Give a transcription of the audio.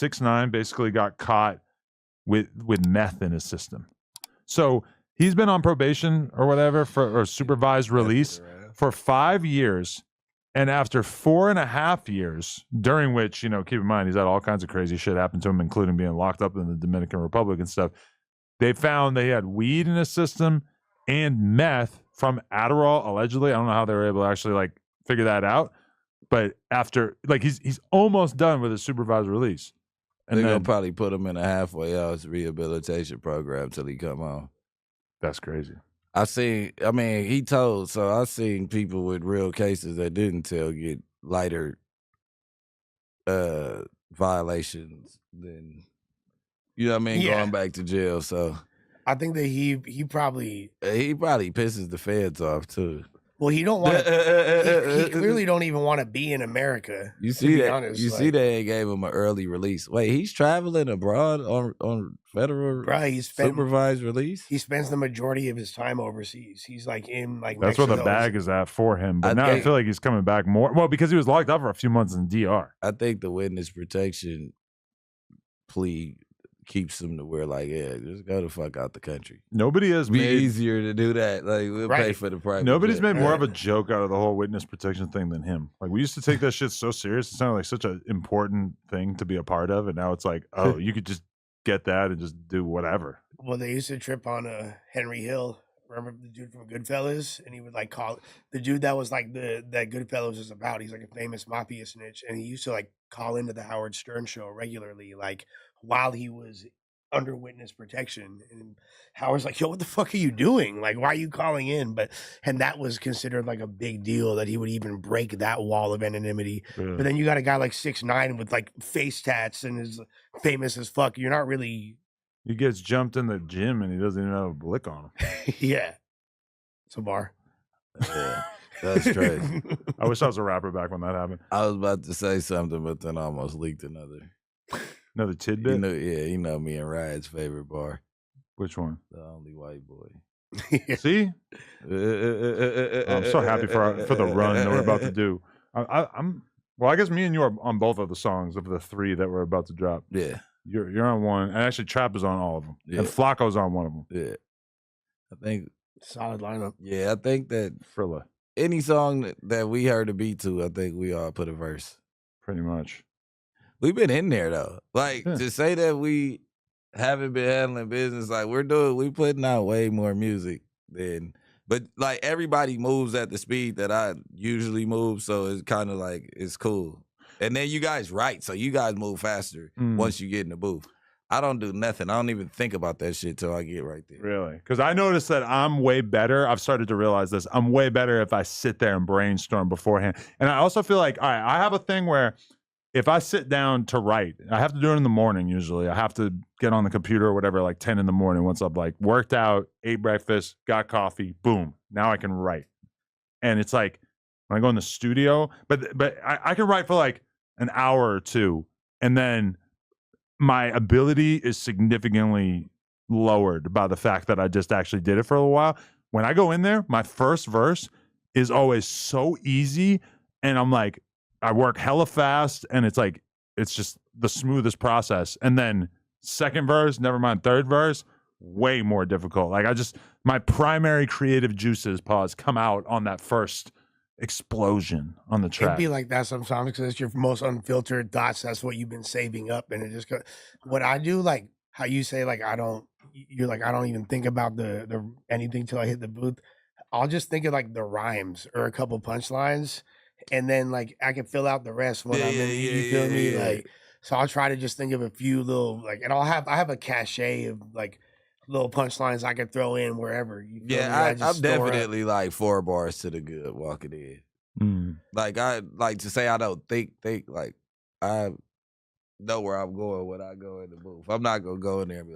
6ix9ine basically got caught with meth in his system. So he's been on probation or whatever or supervised release for 5 years. And after 4.5 years, during which, keep in mind, he's had all kinds of crazy shit happen to him, including being locked up in the Dominican Republic and stuff. They found they had weed in his system and meth from Adderall, allegedly. I don't know how they were able to actually figure that out. But after he's almost done with his supervised release. And they're gonna probably put him in a halfway house rehabilitation program till he come on. That's crazy. He told, so I've seen people with real cases that didn't tell get lighter violations than, going back to jail. So I think that he probably pisses the feds off too. Well, he don't want to. He clearly don't even want to be in America. You see that? See they gave him an early release. Wait, he's traveling abroad on federal supervised release. He spends the majority of his time overseas. He's in that's Mexico. where the bag is at for him. But I feel like he's coming back more. Well, because he was locked up for a few months in DR. I think the witness protection plea keeps them to where just go the fuck out the country. Nobody has made easier to do that. We'll pay for the private. Nobody's made more of a joke out of the whole witness protection thing than him. We used to take that shit so serious. It sounded like such an important thing to be a part of, and now it's oh, you could just get that and just do whatever. Well, they used to trip on Henry Hill. Remember the dude from Goodfellas? And he would call the dude that was that Goodfellas is about. He's a famous mafia snitch, and he used to call into the Howard Stern show regularly, while he was under witness protection. And Howard's yo, what the fuck are you doing? Why are you calling in? And that was considered a big deal that he would even break that wall of anonymity. Yeah. But then you got a guy like 6ix9ine with face tats and is famous as fuck. You're not really. He gets jumped in the gym and he doesn't even have a blick on him. Yeah. It's a bar. Yeah. That's crazy. I wish I was a rapper back when that happened. I was about to say something, but then I almost leaked another tidbit? Me and Rad's favorite bar. Which one? The Only White Boy. See? I'm so happy for the run that we're about to do. I guess me and you are on both of the songs of the 3 that we're about to drop. Yeah. You're on one, and actually Trap is on all of them. Yeah. And Flacco's on one of them. Yeah. I think solid lineup. Yeah, I think that Frilla. Any song that we heard a beat to, I think we all put a verse. Pretty much. We've been in there though. To say that we haven't been handling business, we putting out way more music than, but everybody moves at the speed that I usually move, so it's kind of it's cool. And then you guys write, so you guys move faster once you get in the booth. I don't do nothing. I don't even think about that shit till I get right there. Really? Because I noticed that I'm way better. I've started to realize this. I'm way better if I sit there and brainstorm beforehand. And I also feel all right, I have a thing where if I sit down to write, I have to do it in the morning usually. I have to get on the computer or whatever, 10 in the morning once I've worked out, ate breakfast, got coffee, boom. Now I can write. And it's when I go in the studio, but I can write for an hour or two, and then my ability is significantly lowered by the fact that I just actually did it for a little while. When I go in there, my first verse is always so easy, and I'm I work hella fast, and it's just the smoothest process. And then second verse, never mind third verse, way more difficult. My primary creative juices come out on that first explosion on the track. It'd be like that sometimes because it's your most unfiltered thoughts. That's what you've been saving up, and it just what I do, how you say I don't even think about the anything till I hit the booth. I'll just think of the rhymes or a couple punchlines, and then I can fill out the rest when I'm in. You feel me? So I'll try to just think of a few little and I have a cachet of little punchlines I could throw in wherever. You feel me? I'm definitely 4 bars to the good walking in. I like to say I don't think I know where I'm going when I go in the booth. I'm not gonna go in there and be